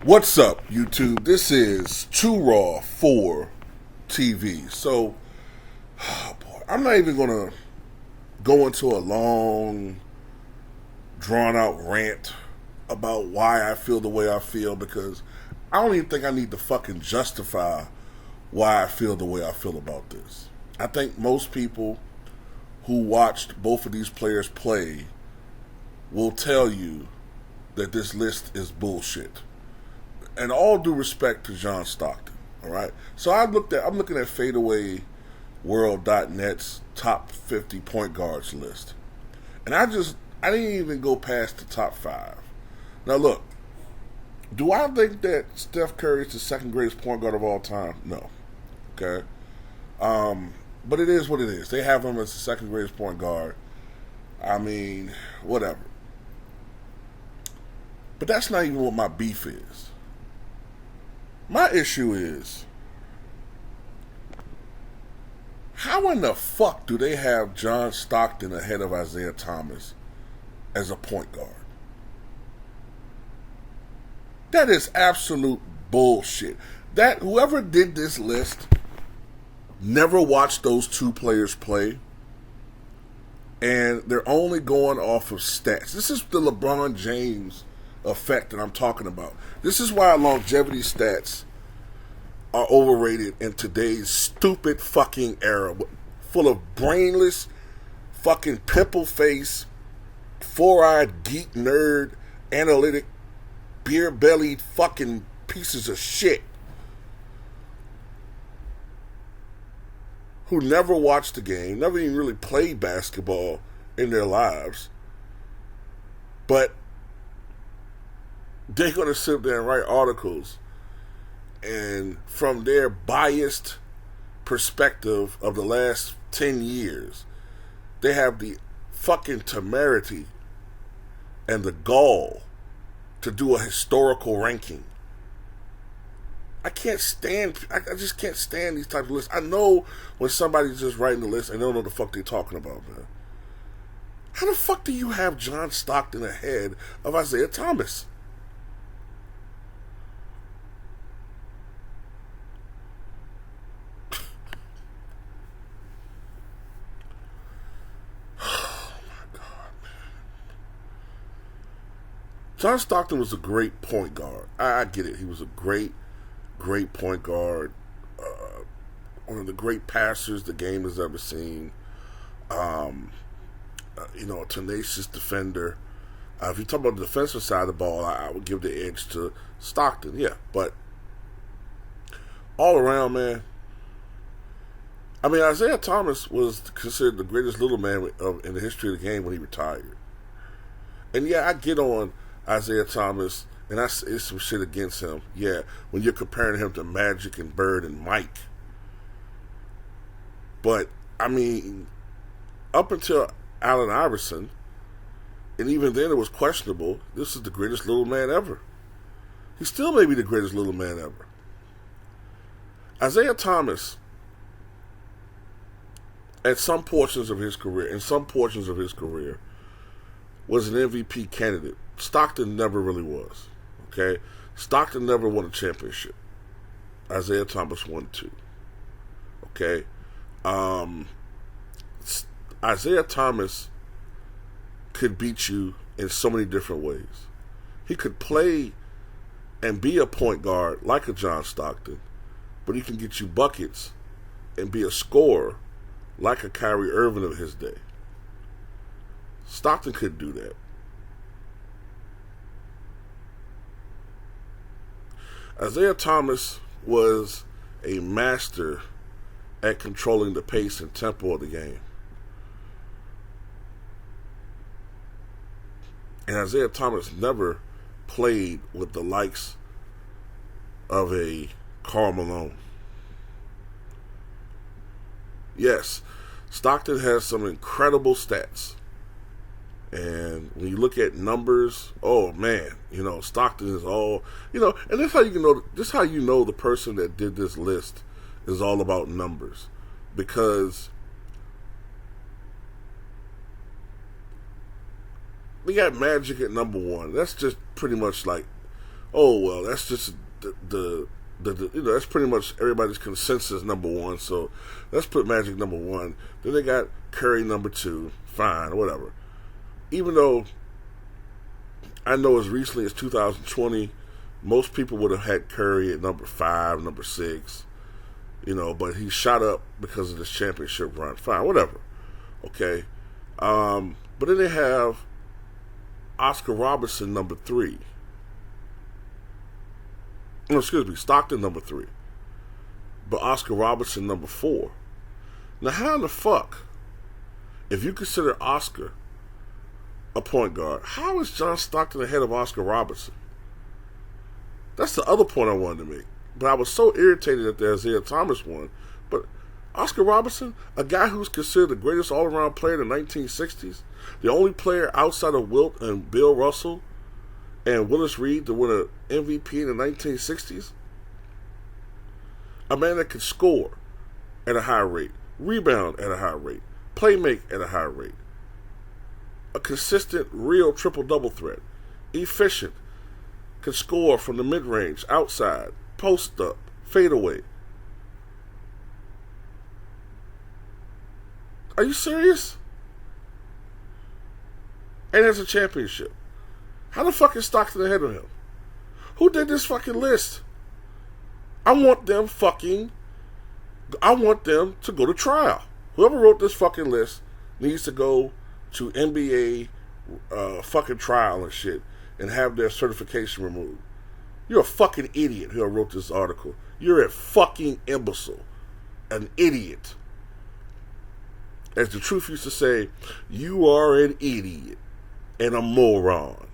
What's up, YouTube? This is Too Raw for TV. So, boy, I'm not even going to go into a long, drawn-out rant about why I feel the way I feel, because I don't even think I need to fucking justify why I feel the way I feel about this. I think most people who watched both of these players play will tell you that this list is bullshit. And all due respect to John Stockton, all right? So I'm looking at FadeawayWorld.net's top 50 point guards list. And I didn't even go past the top 5. Now look, do I think that Steph Curry is the second greatest point guard of all time? No. Okay? But it is what it is. They have him as the second greatest point guard. I mean, whatever. But that's not even what my beef is. My issue is, how in the fuck do they have John Stockton ahead of Isiah Thomas as a point guard? That is absolute bullshit. That whoever did this list never watched those two players play, and they're only going off of stats. This is the LeBron James effect that I'm talking about. This is why longevity stats are overrated in today's stupid fucking era, full of brainless, fucking pimple-faced, four-eyed geek nerd, analytic, beer-bellied fucking pieces of shit who never watched the game, never even really played basketball in their lives, but they're going to sit there and write articles, and from their biased perspective of the last 10 years, they have the fucking temerity and the gall to do a historical ranking. I just can't stand these types of lists. I know when somebody's just writing the list and they don't know the fuck they're talking about, man. How the fuck do you have John Stockton ahead of Isiah Thomas? John Stockton was a great point guard. I get it. He was a great point guard. One of the great passers the game has ever seen. A tenacious defender. If you talk about the defensive side of the ball, I would give the edge to Stockton. Yeah, but all around, man. I mean, Isiah Thomas was considered the greatest little man in the history of the game when he retired. And yeah, I get on Isiah Thomas, and I say some shit against him. Yeah, when you're comparing him to Magic and Bird and Mike. But, I mean, up until Allen Iverson, and even then it was questionable, this is the greatest little man ever. He still may be the greatest little man ever. Isiah Thomas, in some portions of his career, was an MVP candidate. Stockton never really was. Okay? Stockton never won a championship. Isiah Thomas won 2. Okay? Isiah Thomas could beat you in so many different ways. He could play and be a point guard like a John Stockton, but he can get you buckets and be a scorer like a Kyrie Irving of his day. Stockton couldn't do that. Isiah Thomas was a master at controlling the pace and tempo of the game. And Isiah Thomas never played with the likes of a Karl Malone. Yes, Stockton has some incredible stats. And when you look at numbers, oh man, Stockton is all, and this is how you know the person that did this list is all about numbers. Because we got Magic at number 1. That's just pretty much like, oh well, that's just that's pretty much everybody's consensus number one. So let's put Magic number one. Then they got Curry number two. Fine, whatever. Even though I know as recently as 2020, most people would have had Curry at number five, number six. But he shot up because of this championship run. Fine, whatever. Okay. But then they have Oscar Robertson number three. No, excuse me, Stockton number three. But Oscar Robertson number four. Now, how in the fuck, if you consider Oscar a point guard, how is John Stockton ahead of Oscar Robertson? That's the other point I wanted to make. But I was so irritated at the Isiah Thomas one. But Oscar Robertson, a guy who's considered the greatest all-around player in the 1960s, the only player outside of Wilt and Bill Russell and Willis Reed to win an MVP in the 1960s, a man that could score at a high rate, rebound at a high rate, play make at a high rate, a consistent, real triple-double threat, efficient, could score from the mid-range, outside, post up, fade away. Are you serious? And has a championship. How the fuck is Stockton ahead of him? Who did this fucking list? I want them to go to trial. Whoever wrote this fucking list needs to go to NBA fucking trial and shit and have their certification removed. You're a fucking idiot who wrote this article. You're a fucking imbecile. An idiot. As the truth used to say, you are an idiot and a moron.